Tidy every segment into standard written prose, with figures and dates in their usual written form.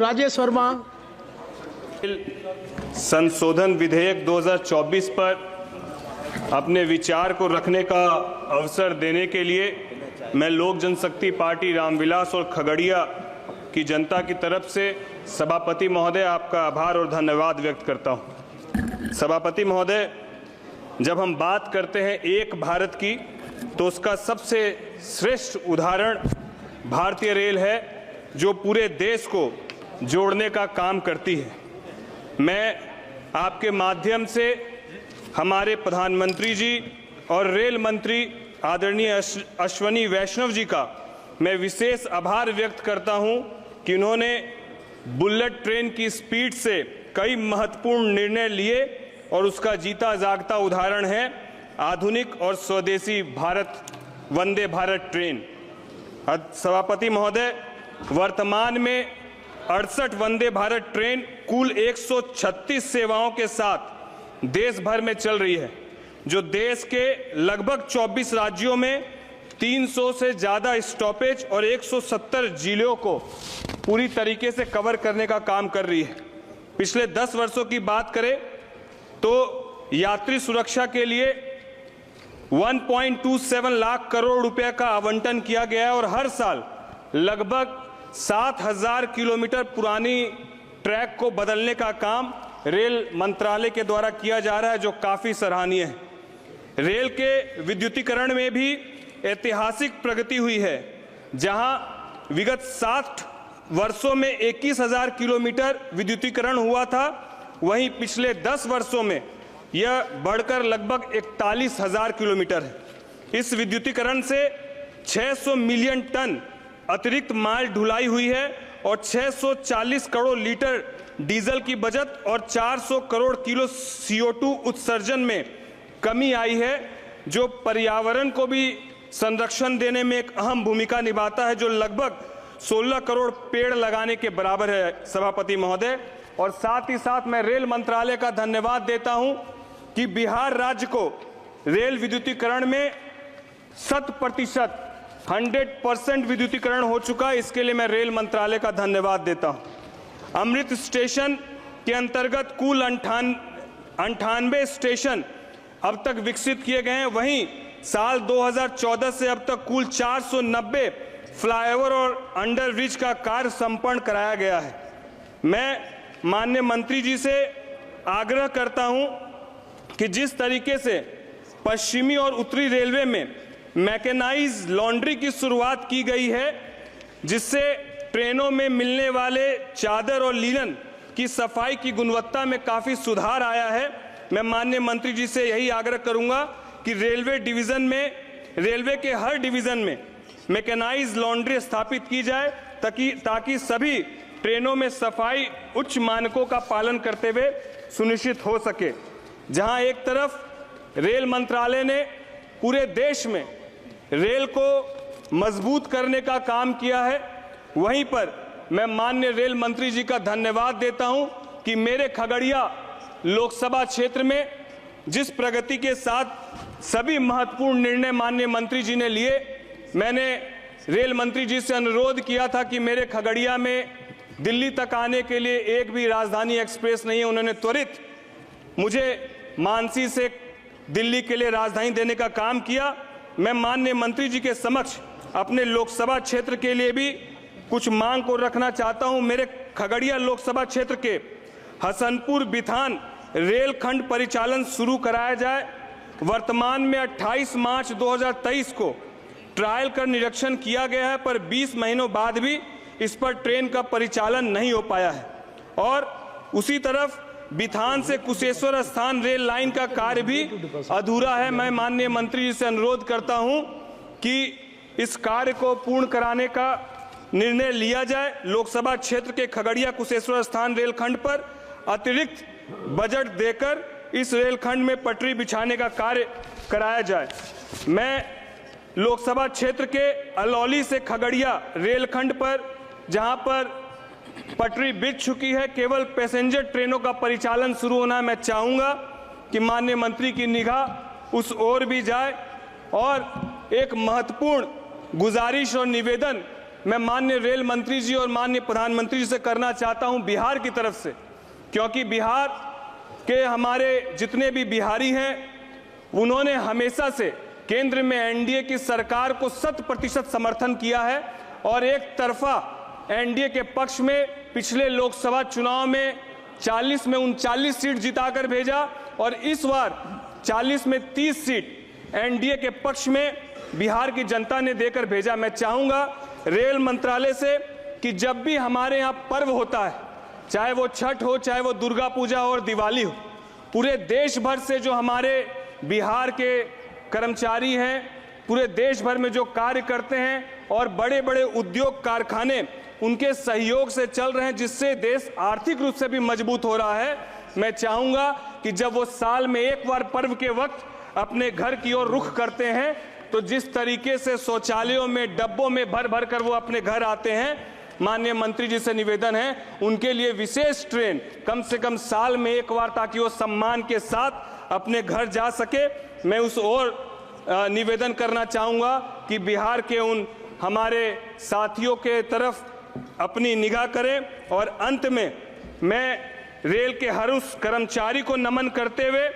राजेश वर्मा। संशोधन विधेयक 2024 पर अपने विचार को रखने का अवसर देने के लिए मैं लोक जनशक्ति पार्टी रामविलास और खगड़िया की जनता की तरफ से सभापति महोदय आपका आभार और धन्यवाद व्यक्त करता हूं। सभापति महोदय, जब हम बात करते हैं एक भारत की, तो उसका सबसे श्रेष्ठ उदाहरण भारतीय रेल है, जो पूरे देश को जोड़ने का काम करती है। मैं आपके माध्यम से हमारे प्रधानमंत्री जी और रेल मंत्री आदरणीय अश्विनी वैष्णव जी का मैं विशेष आभार व्यक्त करता हूं कि उन्होंने बुलेट ट्रेन की स्पीड से कई महत्वपूर्ण निर्णय लिए और उसका जीता जागता उदाहरण है आधुनिक और स्वदेशी भारत वंदे भारत ट्रेन। सभापति महोदय, वर्तमान में 68 वंदे भारत ट्रेन कुल 136 सेवाओं के साथ देश भर में चल रही है, जो देश के लगभग 24 राज्यों में 300 से ज़्यादा स्टॉपेज और 170 जिलों को पूरी तरीके से कवर करने का काम कर रही है। पिछले 10 वर्षों की बात करें तो यात्री सुरक्षा के लिए 1.27 लाख करोड़ रुपए का आवंटन किया गया है और हर साल लगभग 7,000 किलोमीटर पुरानी ट्रैक को बदलने का काम रेल मंत्रालय के द्वारा किया जा रहा है, जो काफ़ी सराहनीय है। रेल के विद्युतीकरण में भी ऐतिहासिक प्रगति हुई है, जहां विगत 60 वर्षों में 21,000 किलोमीटर विद्युतीकरण हुआ था, वहीं पिछले 10 वर्षों में यह बढ़कर लगभग 41,000 किलोमीटर है। इस विद्युतीकरण से 600 मिलियन टन अतिरिक्त माल ढुलाई हुई है और 640 करोड़ लीटर डीजल की बचत और 400 करोड़ किलो CO2 उत्सर्जन में कमी आई है, जो पर्यावरण को भी संरक्षण देने में एक अहम भूमिका निभाता है, जो लगभग 16 करोड़ पेड़ लगाने के बराबर है। सभापति महोदय, और साथ ही साथ मैं रेल मंत्रालय का धन्यवाद देता हूं कि बिहार राज्य को रेल विद्युतीकरण में 100% विद्युतीकरण हो चुका है। इसके लिए मैं रेल मंत्रालय का धन्यवाद देता हूं। अमृत स्टेशन के अंतर्गत कुल 98 स्टेशन अब तक विकसित किए गए हैं, वहीं साल 2014 से अब तक कुल 490 फ्लाईओवर और अंडरब्रिज का कार्य संपन्न कराया गया है। मैं माननीय मंत्री जी से आग्रह करता हूं कि जिस तरीके से पश्चिमी और उत्तरी रेलवे में मैकेनाइज्ड लॉन्ड्री की शुरुआत की गई है, जिससे ट्रेनों में मिलने वाले चादर और लिनन की सफाई की गुणवत्ता में काफ़ी सुधार आया है। मैं माननीय मंत्री जी से यही आग्रह करूंगा कि रेलवे के हर डिवीज़न में मैकेनाइज्ड लॉन्ड्री स्थापित की जाए, ताकि सभी ट्रेनों में सफाई उच्च मानकों का पालन करते हुए सुनिश्चित हो सके। जहां एक तरफ रेल मंत्रालय ने पूरे देश में रेल को मजबूत करने का काम किया है, वहीं पर मैं माननीय रेल मंत्री जी का धन्यवाद देता हूं कि मेरे खगड़िया लोकसभा क्षेत्र में जिस प्रगति के साथ सभी महत्वपूर्ण निर्णय माननीय मंत्री जी ने लिए, मैंने रेल मंत्री जी से अनुरोध किया था कि मेरे खगड़िया में दिल्ली तक आने के लिए एक भी राजधानी एक्सप्रेस नहीं है। उन्होंने त्वरित मुझे मानसी से दिल्ली के लिए राजधानी देने का काम किया। मैं माननीय मंत्री जी के समक्ष अपने लोकसभा क्षेत्र के लिए भी कुछ मांग को रखना चाहता हूं। मेरे खगड़िया लोकसभा क्षेत्र के हसनपुर बिथान रेलखंड परिचालन शुरू कराया जाए। वर्तमान में 28 मार्च 2023 को ट्रायल का निरीक्षण किया गया है, पर 20 महीनों बाद भी इस पर ट्रेन का परिचालन नहीं हो पाया है। और उसी तरफ बिथान से कुशेश्वर स्थान रेल लाइन का कार्य भी अधूरा है। मैं माननीय मंत्री जी से अनुरोध करता हूं कि इस कार्य को पूर्ण कराने का निर्णय लिया जाए। लोकसभा क्षेत्र के खगड़िया कुशेश्वर स्थान रेलखंड पर अतिरिक्त बजट देकर इस रेलखंड में पटरी बिछाने का कार्य कराया जाए। मैं लोकसभा क्षेत्र के अलौली से खगड़िया रेलखंड पर, जहां पर पटरी बिछ चुकी है, केवल पैसेंजर ट्रेनों का परिचालन शुरू होना, मैं चाहूँगा कि माननीय मंत्री की निगाह उस ओर भी जाए। और एक महत्वपूर्ण गुजारिश और निवेदन मैं माननीय रेल मंत्री जी और माननीय प्रधानमंत्री जी से करना चाहता हूं बिहार की तरफ से, क्योंकि बिहार के हमारे जितने भी बिहारी हैं उन्होंने हमेशा से केंद्र में एनडीए की सरकार को 100% समर्थन किया है और एक तरफा एनडीए के पक्ष में पिछले लोकसभा चुनाव में 40 में 39 सीट जिताकर भेजा और इस बार 40 में 30 सीट एनडीए के पक्ष में बिहार की जनता ने देकर भेजा। मैं चाहूंगा रेल मंत्रालय से कि जब भी हमारे यहाँ पर्व होता है, चाहे वो छठ हो, चाहे वो दुर्गा पूजा हो और दिवाली हो, पूरे देश भर से जो हमारे बिहार के कर्मचारी हैं, पूरे देश भर में जो कार्य करते हैं और बड़े बड़े उद्योग कारखाने उनके सहयोग से चल रहे हैं, जिससे देश आर्थिक रूप से भी मजबूत हो रहा है। मैं चाहूंगा कि जब वो साल में एक बार पर्व के वक्त अपने घर की ओर रुख करते हैं तो जिस तरीके से शौचालयों में डब्बों में भर भर कर वो अपने घर आते हैं, माननीय मंत्री जी से निवेदन है उनके लिए विशेष ट्रेन कम से कम साल में एक बार, ताकि वो सम्मान के साथ अपने घर जा सके। मैं उस ओर निवेदन करना चाहूँगा कि बिहार के उन हमारे साथियों के तरफ अपनी निगाह करें। और अंत में मैं रेल के हर उस कर्मचारी को नमन करते हुए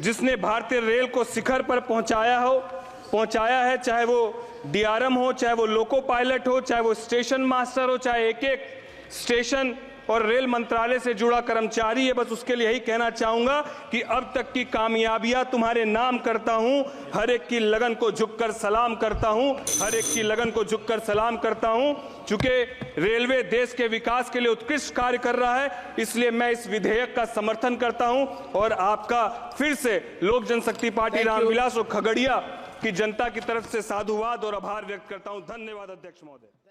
जिसने भारतीय रेल को शिखर पर पहुंचाया है, चाहे वो डीआरएम हो, चाहे वो लोको पायलट हो, चाहे वो स्टेशन मास्टर हो, चाहे एक एक स्टेशन और रेल मंत्रालय से जुड़ा कर्मचारी है, बस उसके लिए यही कहना चाहूंगा कि अब तक की कामयाबियां तुम्हारे नाम करता हूं, हर एक की लगन को झुककर सलाम करता हूं, हर एक की लगन को झुककर सलाम करता हूं। चूंकि रेलवे देश के विकास के लिए उत्कृष्ट कार्य कर रहा है, इसलिए मैं इस विधेयक का समर्थन करता हूं और आपका फिर से लोक जनशक्ति पार्टी रामविलास और खगड़िया की जनता की तरफ से साधुवाद और आभार व्यक्त करता हूं। धन्यवाद अध्यक्ष महोदय।